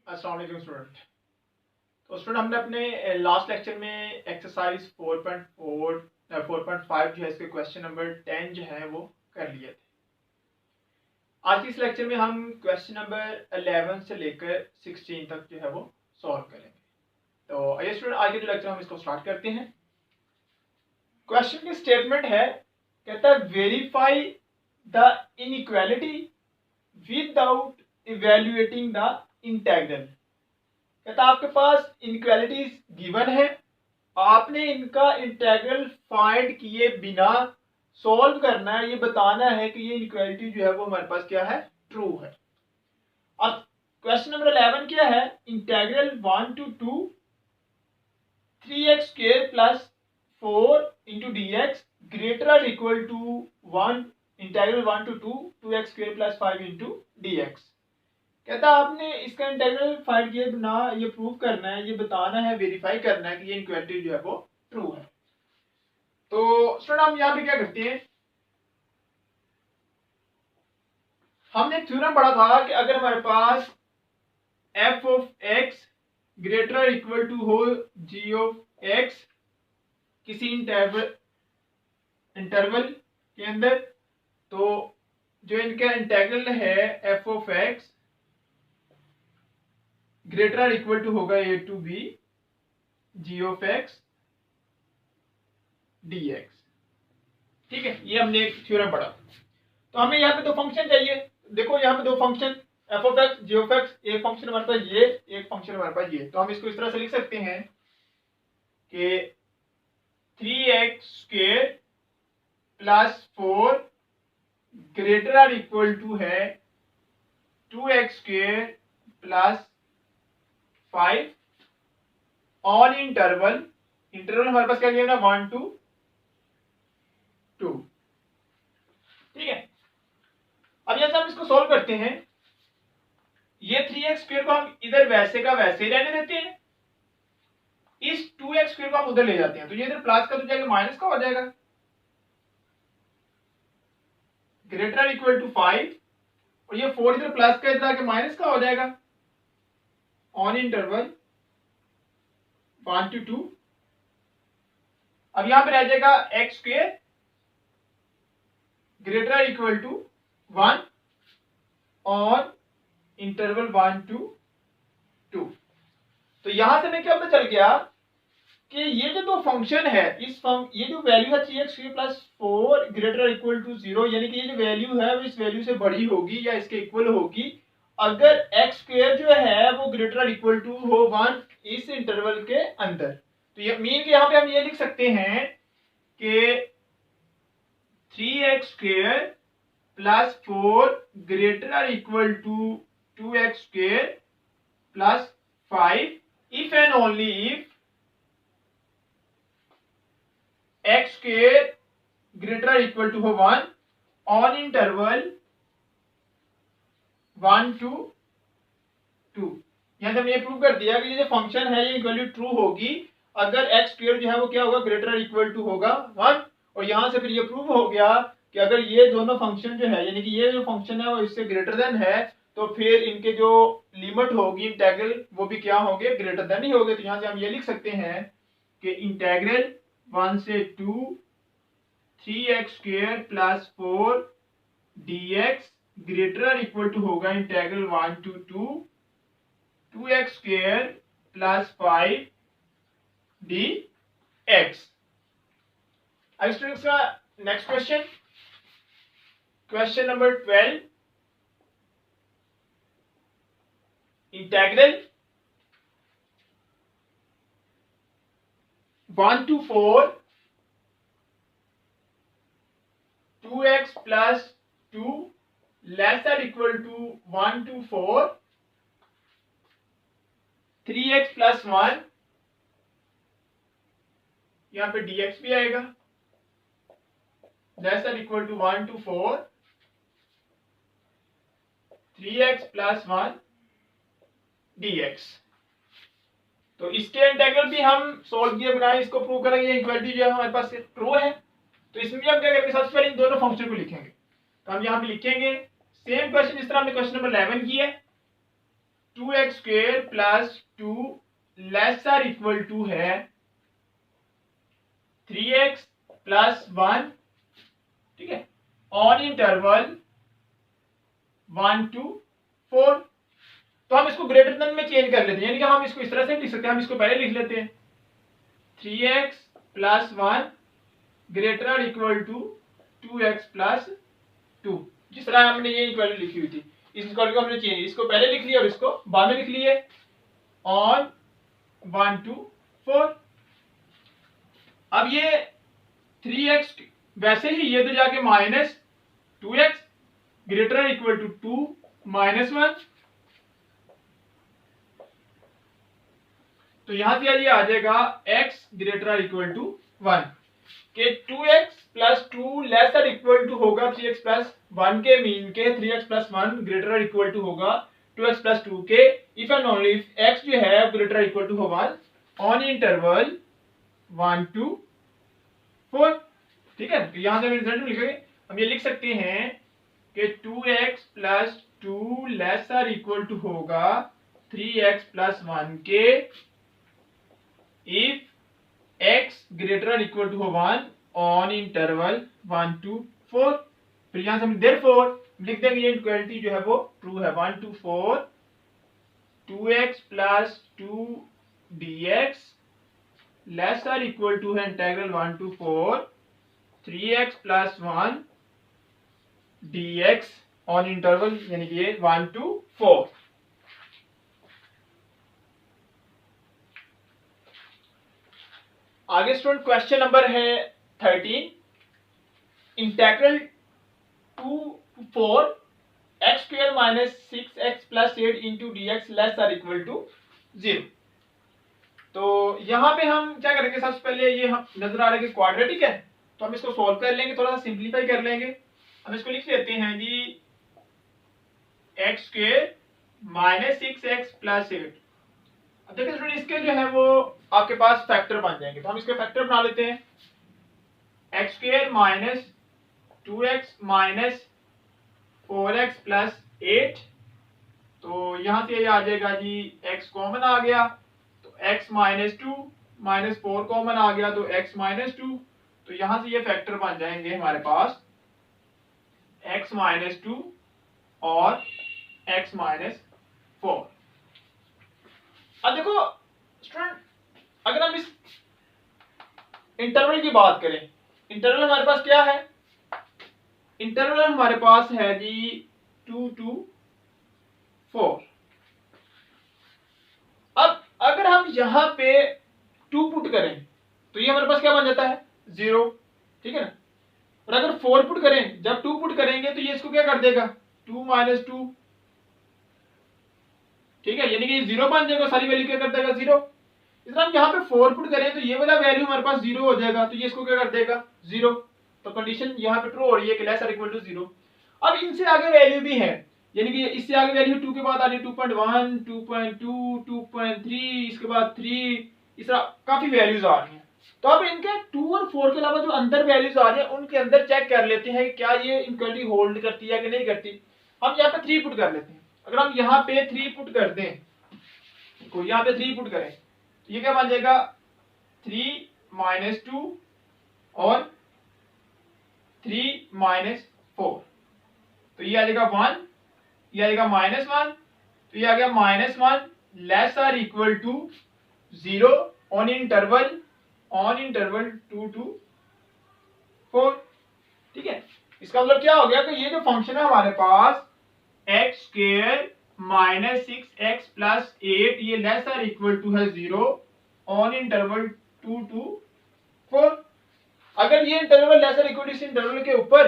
अस्सलाम वालेकुम स्टूडेंट। तो स्टूडेंट हमने अपने लास्ट लेक्चर में एक्सरसाइज 4.5 जो है इसके क्वेश्चन नंबर 10 जो है वो कर लिए थे। आज के इस लेक्चर में हम क्वेश्चन नंबर 11 से लेकर 16 तक जो है वो सॉल्व करेंगे। तो आइए स्टूडेंट आज के जो लेक्चर हम इसको स्टार्ट करते हैं। क्वेश्चन की स्टेटमेंट है, कहता है verify the inequality without evaluating the integral. कहता आपके पास इनइक्वालिटीज गिवन है, आपने इनका इंटेग्रल फाइंड किए बिना सॉल्व करना है, ये बताना है कि ये इनइक्वालिटी जो है वो हमारे पास क्या है, ट्रू है। अब क्वेश्चन नंबर 11 क्या है, integral 1 to 2 3x square plus 4 into D x greater और equal to 1 integral 1 to 2 2x square plus 5 into D X. कहता आपने इसका इंटीग्रल फाइंड किए बिना ये प्रूव करना है, ये बताना है, वेरीफाई करना है कि ये इनइक्वालिटी जो है वो ट्रू है। तो स्टूडेंट हम यहाँ पे क्या करते हैं, हमने एक थ्योरम पढ़ा था कि अगर हमारे पास f of x greater equal to हो g ऑफ x किसी इंटरवल के अंदर, तो जो इनका इंटीग्रल है f of x greater equal to होगा a to b g of x dx। ठीक है, ये हमने एक थ्योरम पढ़ा। तो हमें यहाँ पे दो फंक्शन चाहिए। देखो यहाँ पे दो function f of x g of x, एक फंक्शन हमारे पास ये, एक फंक्शन हमारे पास ये। तो हम इसको इस तरह से लिख सकते हैं कि 3x स्क्वायर प्लस 4 ग्रेटर और इक्वल टू है 2x square plus 5 on interval हमारे पास क्या लिया ना 1 to 2। ठीक है, अब जैसे हम इसको सॉल्व करते हैं, ये 3x स्क्वायर को हम इधर वैसे का वैसे ही रहने देते हैं, इस 2x स्क्वायर को हम उधर ले जाते हैं, तो ये इधर प्लस का तो जाएगा माइनस का हो जाएगा, ग्रेटर इक्वल टू 5 और ये 4 इधर प्लस का इधर आके माइनस का हो जाएगा ऑन इंटरवल 1 to 2। अब यहां पे रह जाएगा x square greater equal to 1 और इंटरवल 1 to 2। तो यहां से हमें क्या पता चल गया कि ये जो दो फंक्शन है, ये जो वैल्यू है 3x square plus 4 greater equal to 0, यानी कि ये जो वैल्यू है वो इस वैल्यू से बड़ी होगी या इसके इक्वल होगी अगर x स्क्वायर जो है वो ग्रेटर इक्वल टू हो 1 इस इंटरवल के अंदर। तो ये मीन के यहाँ पे हम ये लिख सकते हैं कि 3x square plus 4 greater equal to 2x square plus 5 if and only if x square greater equal to हो 1 ऑन इंटरवल 1 to 2। यहां से हमने ये प्रूव कर दिया कि ये जो फंक्शन है ये वैल्यू ट्रू होगी अगर x स्क्वायर जो है वो क्या होगा, ग्रेटर इक्वल टू होगा 1। और यहां से फिर ये प्रूव हो गया कि अगर ये दोनों फंक्शन जो है, यानी कि ये जो फंक्शन है वो इससे ग्रेटर देन है, तो फिर इनके जो लिमिट होगी इंटीग्रल वो भी क्या होंगे, ग्रेटर देन ही होंगे। तो यहां से हम ये लिख सकते हैं कि इंटीग्रल 1 से 2 3x square plus 4 dx greater equal to होगा integral 1 to 2 2x square plus 5 dx। अब स्टूडेंट्स का next question, question number 12, integral 1 to 4 2x plus 2 less than equal to 1 to 4 3x plus 1, यहां पे dx भी आएगा, less than equal to 1 to 4 3x plus 1 dx। तो इसके integral भी हम सोल्व किए बिना इसको प्रूव करेंगे इक्वालिटी जो है हमारे पास ट्रू है। तो इसमें भी हम क्या करेंगे, सबसे पहले इन दोनों फंक्शन को लिखेंगे। तो हम यहाँ पे लिखेंगे सेम क्वेश्चन जिस तरह हमने क्वेश्चन नंबर 11 किया है, 2x square plus 2 less or equal to है 3x प्लस 1, ठीक है, ऑन इंटरवल 1 to 4। तो हम इसको ग्रेटर देन में चेंज कर लेते हैं, यानी कि हम इसको इस तरह से लिख सकते हैं। हम इसको पहले लिख लेते हैं 3x प्लस 1 ग्रेटर और इक्वल टू 2x प्लस 2। जिस तरह हमने ये इक्वालिटी लिखी हुई थी, इस इक्वालिटी को हमने चेंज, इसको पहले लिख लिया और इसको बाद में लिख लिए ऑन 1 to 4। अब ये 3x वैसे ही ये तो जाके minus 2x greater equal to 2 minus 1, तो यहां से ये आ जाएगा x ग्रेटर इक्वल टू 1 के 2x plus 2 laser equal to होगा 3x प्लस 1 के मीन के 3x plus 1 greater equal to होगा 2x प्लस 2 के if and only if x जो है ग्रेटर इक्वल टू होगा ऑन इंटरवल 1 to 4। ठीक है, तो यहां से हम रिजल्ट लिखेंगे, हम ये लिख सकते हैं कि 2x plus 2 laser equal to होगा 3x प्लस 1 के if x greater equal to हो 1 ऑन इंटरवल 1 to 4। फिर यहां से हम देयरफॉर लिख देंगे ये इक्वालिटी जो है वो ट्रू है। 1 to 4 2x plus 2 dx lesser equal to है integral 1 to 4 3x plus 1 dx on interval यानी कि ये 1 to 4। आगे स्टूडेंट क्वेश्चन नंबर है 13, integral 2 to 4 x square minus 6x plus 8 into D x less or equal to 0। तो यहां पे हम क्या करेंगे, सबसे पहले ये हम नजर आ रहा है कि क्वाड्रेटिक है, तो हम इसको सॉल्व कर लेंगे, थोड़ा सा सिंप्लीफाई कर लेंगे। हम इसको लिख लेते हैं जी x square minus 6x plus 8। अब देखिए स्टूडेंट इसके जो है वो आपके पास फैक्टर बन जाएंगे, तो हम इसके फैक्टर बना लेते हैं। X square minus 2x minus 4x plus 8, तो यहां से ये आ जाएगा जी x कॉमन आ गया तो x माइनस 2 माइनस 4 कॉमन आ गया तो x माइनस 2, तो यहां से ये फैक्टर बन जाएंगे हमारे पास x माइनस 2 और x माइनस 4। अब देखो स्टूडेंट अगर हम इस इंटरवल की बात करें, इंटरवल हमारे पास क्या है, इंटरवल हमारे पास है जी 2 to 4। अब अगर हम यहां पे 2 पुट करें तो ये हमारे पास क्या बन जाता है 0, ठीक है ना। और अगर 4 पुट करें, जब 2 पुट करेंगे तो ये इसको क्या कर देगा 2 माइनस 2, ठीक है, यानी कि 0 बन जाएगा, सारी वैल्यू क्या कर देगा 0। इस तरह हम यहाँ पे 4 पुट करें तो ये वाला वैल्यू हमारे पास 0 हो जाएगा, तो ये इसको क्या कर देगा 0। तो कंडीशन यहाँ पे ट्रू हो रही है कि लेस और इक्वल टू 0। अब इनसे आगे वैल्यू भी है, यानी कि इससे आगे वैल्यू 2 के बाद आ रही है 2.1 2.2 2.3, इसके बाद 3, इस तरह काफी वैल्यूज आ रही हैं। तो अब इनके 2 और 4 के अलावा जो अंदर वैल्यूज आ रही है उनके अंदर चेक कर लेते हैं कि क्या ये इक्वलिटी होल्ड करती है कि नहीं करती। हम यहाँ पे 3 पुट कर लेते हैं। अगर हम यहाँ पे 3 पुट कर दें, को यहाँ पे 3 पुट करें तो ये क्या बन जाएगा 3 माइनस 2 और 3 माइनस 4, तो ये आ जाएगा 1, ये आ जाएगा माइनस 1, तो ये आ गया minus 1 less or equal to 0 on interval 2 to 4। ठीक है, इसका मतलब क्या हो गया कि ये जो फंक्शन है हमारे पास X square minus 6x plus 8 ये लेस आर इक्वल टू है 0 ऑन इंटरवल 2 to 4। अगर ये interval less or equal to इस इंटरवल के ऊपर,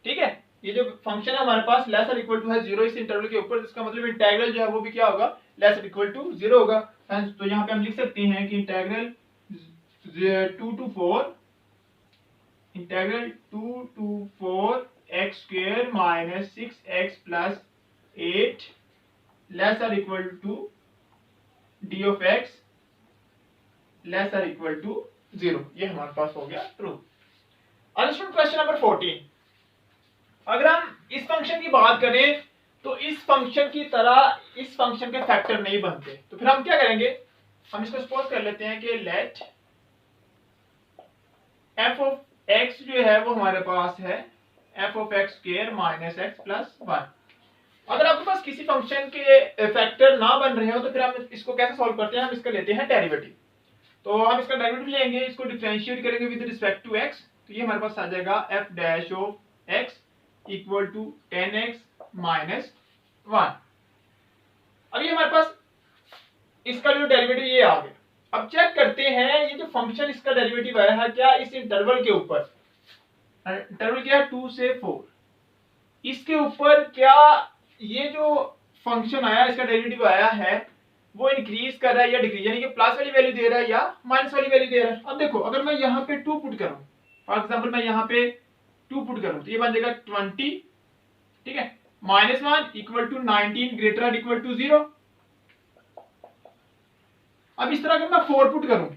ठीक है, ये जो फंक्शन है हमारे पास लेस आर इक्वल टू है 0 इस इंटरवल के ऊपर, इसका मतलब इंटीग्रल जो है वो भी क्या होगा लेस आर इक्वल टू 0 होगा। तो यहाँ पे हम लिख सकते हैं कि integral 2 to 4 integral 2 to 4 x square minus 6x plus 8 less or equal to d of x less or equal to 0। ये हमारे पास हो गया ट्रू। क्वेश्चन नंबर 14, अगर हम इस फंक्शन की बात करें तो इस फंक्शन की तरह इस फंक्शन के फैक्टर नहीं बनते। तो फिर हम क्या करेंगे, हम इसको सपोज कर लेते हैं कि लेट एफ ऑफ एक्स जो है वो हमारे पास है F of x square minus x plus 1। अगर आपके पास किसी फंक्शन के फैक्टर ना बन रहे हो तो फिर हम इसको कैसे सॉल्व करते हैं, हम इसका लेते हैं डेरिवेटिव। तो हम इसका डेरिवेटिव लेंगे, इसको डिफरेंशिएट करेंगे विद रिस्पेक्ट टू एक्स, तो ये हमारे पास आ जाएगा f dash of x equal to 10x minus 1। अब ये हमारे पास इसका जो डेरिवेटिव ये आ गया। अब चेक करते हैं ये जो फंक्शन इसका डेरिवेटिव आया है क्या इस इंटरवल के ऊपर, इंटरवल क्या है 2 से 4, इसके ऊपर क्या ये जो फंक्शन आया इसका डेरिवेटिव आया है वो इंक्रीज कर रहा है या डिक्रीज, यानी कि प्लस वाली वैल्यू दे रहा है या माइनस वाली वैल्यू दे रहा है। अब देखो अगर मैं यहाँ पे 2 पुट करूं, फॉर एग्जांपल मैं यहाँ पे 2 पुट करूं तो ये बन जाएगा 20, ठीक है, माइनस 1 इक्वल टू 19 ग्रेटर और इक्वल टू 0। अब इस तरह अगर मैं 4 पुट करूं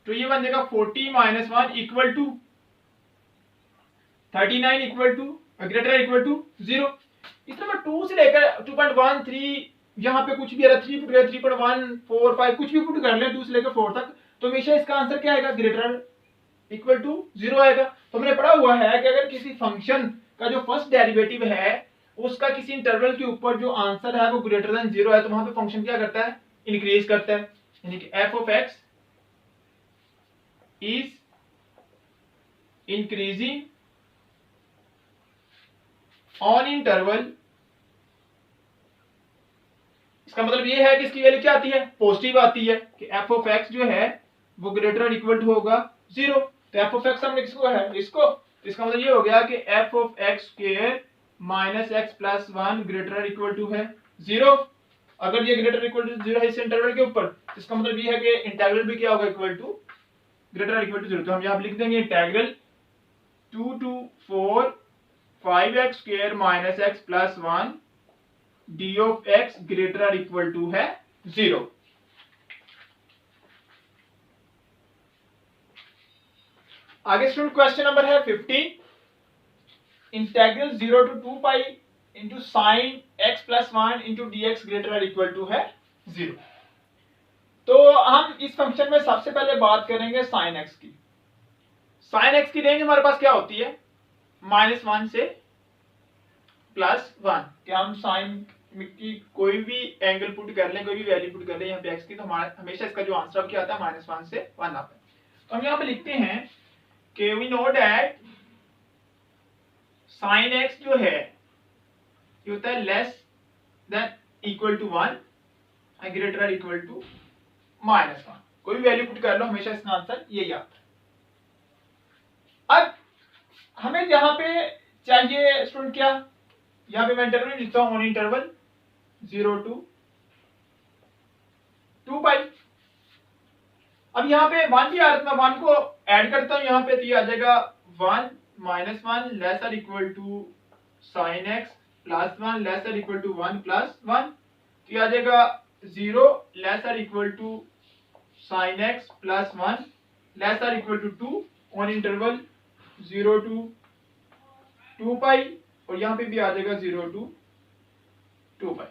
तो ये बन जाएगा 40 minus 1 equal to 39 equal to greater equal to 0। इस तरह मैं 2 से लेकर 2.13 यहाँ पे कुछ भी आ रहा है 3 पुट कर 3.145 कुछ भी पुट कर ले 2 से लेकर 4 तक, तो हमेशा इसका आंसर क्या आएगा ग्रेटर इक्वल टू 0 आएगा। तो हमने पढ़ा हुआ है कि अगर किसी फंक्शन का जो फर्स्ट डेरिवेटिव है उसका किसी इंटरवल के ऊपर जो आंसर है वो ग्रेटर देन 0 है तो वहां पे फंक्शन क्या करता है इंक्रीज करता है, यानी कि f of x is increasing on interval. इसका मतलब ये है कि इसकी वैल्यू क्या आती है पॉजिटिव आती है कि एफ ऑफ एक्स जो है वो ग्रेटर इक्वल टू होगा 0। तो एफ ऑफ एक्स हमने किसको है इसको, तो इसका मतलब ये हो गया कि f of x square minus x plus 1 greater equal to है 0। अगर ये ग्रेटर इक्वल टू 0 है इस इंटरवल के ऊपर तो इसका मतलब ये है कि इंटीग्रल भी क्या होगा equal to greater equal to 0। तो हम यहां लिख देंगे integral 2 to 4 5x square minus x plus 1 d of x greater equal to है 0। आगे स्टूडेंट क्वेश्चन नंबर है 15, integral 0 to 2 pi into sine x plus 1 into D x greater equal to है 0। तो हम इस फंक्शन में सबसे पहले बात करेंगे साइन एक्स की। साइन एक्स की रेंज हमारे पास क्या होती है -1 से +1, कि हम साइन की कोई भी एंगल पुट कर लें कोई भी वैल्यू पुट कर लें यहाँ पे एक्स की तो हमारा हमेशा इसका जो आंसर क्या आता है -1 से 1 आता है। तो हम यहाँ पे लिखते हैं कि we know that sine x जो है ये होता है लेस देन इक्वल टू 1 और ग्रेटर इक्वल टू -1। कोई भी वैल्यू पुट कर लो हमेशा इसका आंसर यही आता है। अब हमें यहाँ पे चाहिए स्टूडेंट क्या, यहाँ पे मैं इंटरवल लिखता हूँ ऑन इंटरवल 0 to 2 पाई। अब यहाँ पे 1 भी आ रहा है तो मैं 1 को ऐड करता हूँ यहाँ पे, तो ये आ जाएगा 1 -1 lesser equal to sine x plus 1 lesser equal to 1 plus 1, तो ये आ जाएगा 0 lesser equal to sine x plus 1 lesser equal to 2 on interval 0 to 2 pi, और यहाँ पे भी आ जाएगा 0 to 2 पाई।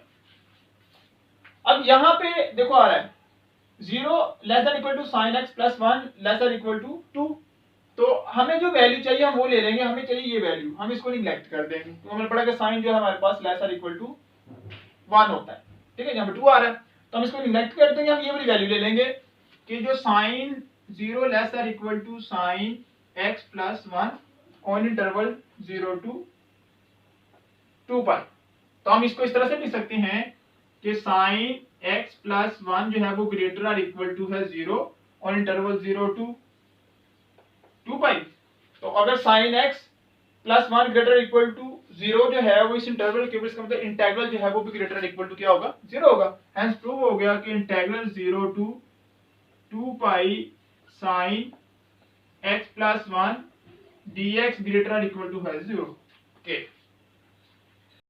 अब यहाँ पे देखो आ रहा है 0 lesser equal to sine x plus 1 lesser equal to 2, तो हमें जो वैल्यू चाहिए हम वो ले लेंगे, हमें चाहिए ये वैल्यू, हम इसको निगलेक्ट कर देंगे। तो हमें पड़ा कि साइन जो है हमारे पास लेसर इक्वल टू 1 होता है, ठीक है, यहाँ पे 2 आ रहा है तो हम इसको निगलेक्ट कर देंगे, हम ये वाली वैल्यू ले लेंगे कि जो sine 0 lesser equal to sine x plus 1 on interval 0 to 2 pi. तो हम इसको इस तरह से लिख सकते हैं कि साइन एक्स प्लस 1 जो है वो ग्रेटर और इक्वल टू है 0 ऑन इंटरवल 0 to 2 पाई। तो अगर sine x plus 1 greater equal to 0 जो है वो इस इंटरवल के ऊपर, इसका मतलब इंटीग्रल जो है वो भी ग्रेटर इक्वल टू क्या होगा 0 होगा। हेंस प्रूव हो गया कि integral 0 to 2 pi sine x plus 1 dx greater equal to है 0। ओके